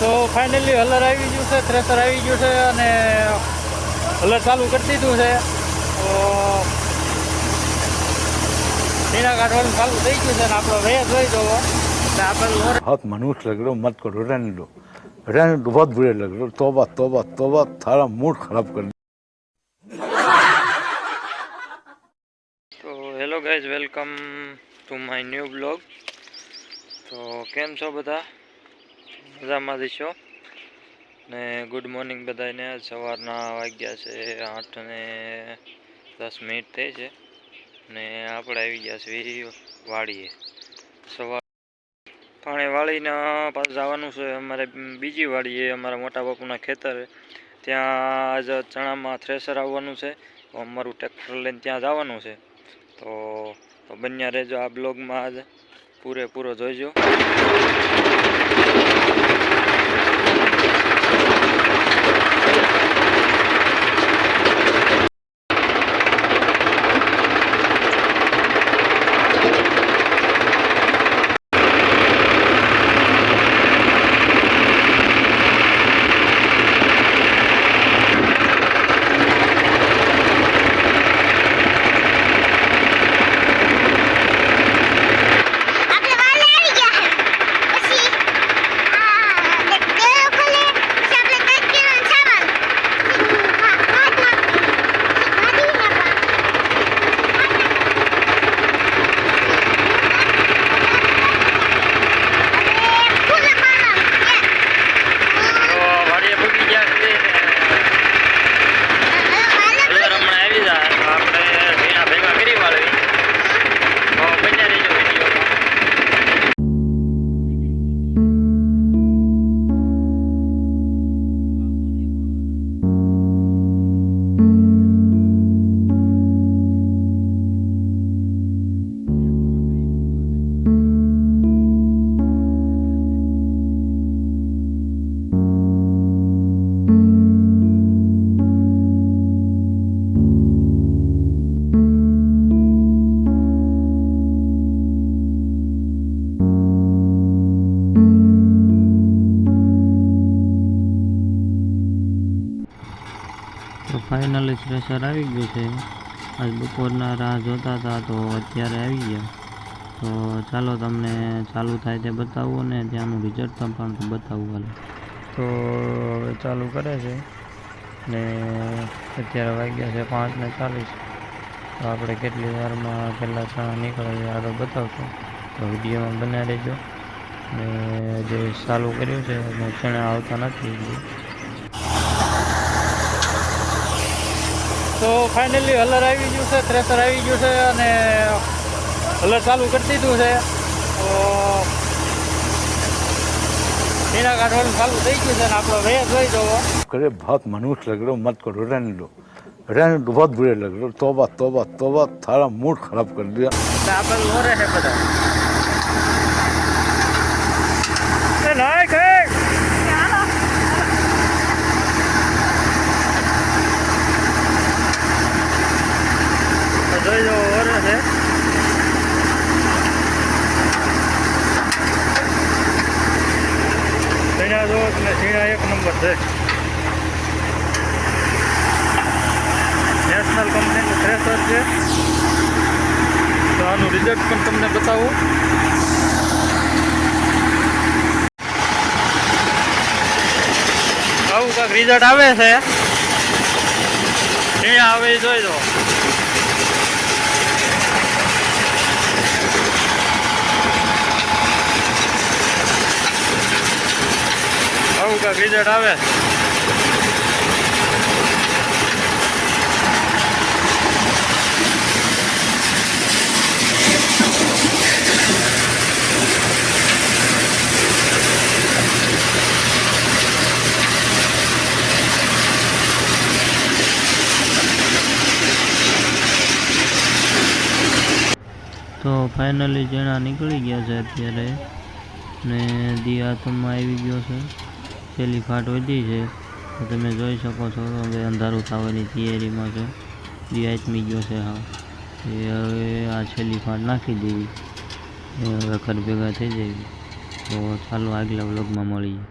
તો ફાઇનલી હલર આવી ગયું છે, થ્રેસર આવી ગયું છે અને હલર ચાલુ કરી દીધું છે. તો नीना काटવાનું ચાલુ થઈ ગયું છે ને આપણો વેજ જોઈ જવો ને આપણે बहुत मनुष्य लग रहे हो, मत करो, रहने दो, बहुत बुरे लग रहे हो. तौबा तौबा तौबा, थारा मूड खराब कर. તો hello guys, welcome to my new blog. તો કેમ છો બધા? મજામાં છો ને? ગુડ મોર્નિંગ બધાને. સવારના વાગ્યા છે 8:10 થઈ છે ને આપણે આવી ગયા છીએ વાડીએ. સવાર પાણી વાળીને પાછું જવાનું છે અમારે બીજી વાડીએ, અમારા મોટા બાપુના ખેતરે. ત્યાં આજ ચણામાં થ્રેસર આવવાનું છે, અમારું ટ્રેક્ટર લઈને ત્યાં જવાનું છે. તો બન્યા રહેજો આ બ્લોગમાં, આજ પૂરેપૂરો જોઈજો. તો ફાઇનલી થ્રેસર આવી ગયું છે. આજ બપોરના રાહ જોતા હતા તો અત્યારે આવી ગયા. તો ચાલો તમને ચાલુ થાય તે બતાવું ને ત્યાંનું રિઝલ્ટ પણ બતાવું. હાલ તો હવે ચાલુ કરે છે ને અત્યારે વાગ્યા છે 5:40. તો આપણે કેટલી વારમાં કેટલા ચણા નીકળે છે આગળ બતાવશું. તો વિડીયોમાં બનાવી રહેજો. ને જે ચાલુ કર્યું છે એને ચણા આવતા નથી. તો ફાઇનલી હલર આવી ગયું છે, થ્રેસર આવી ગયું છે અને હલર ચાલુ કરી દીધું છે. તો नीना काटવાનું ચાલુ થઈ ગયું છે ને આપણો વેજ જોઈ જવો. करे बहुत मनुष्य लग रहे हो, मत करो, रहने दो, बहुत बुरे लग रहे हो. तौबा तौबा तौबा, थारा मूड खराब कर दिया. આપણે લોરે છે બધા. જોઈ જો ઓરે છે. ઝીણા જો ને ઝીણા એક નંબર છે. નેશનલ કંપનીનું થ્રેસર છે. તો આનું રિઝલ્ટ પણ તમને બતાવું. આવું કાંઈક રિઝલ્ટ આવે છે. ઝીણા આવે એ જોઈ દો. આવું કાંઈક રિઝલ્ટ આવે. તો ફાઇનલી ચણા નીકળી ગયા છે અત્યારે ને દી હાથમાં આવી ગયો છે. છેલ્લી ફાટ વધી છે તો તમે જોઈ શકો છો. હવે અંધારું થવાની તૈયારીમાં છે. દી આથમી ગયો છે. હા, એ હવે આ છેલ્લી ફાટ નાખી દેવી, એ હવે ઘર ભેગા થઈ જાય. તો ચાલો આગલા વ્લોગમાં મળીએ.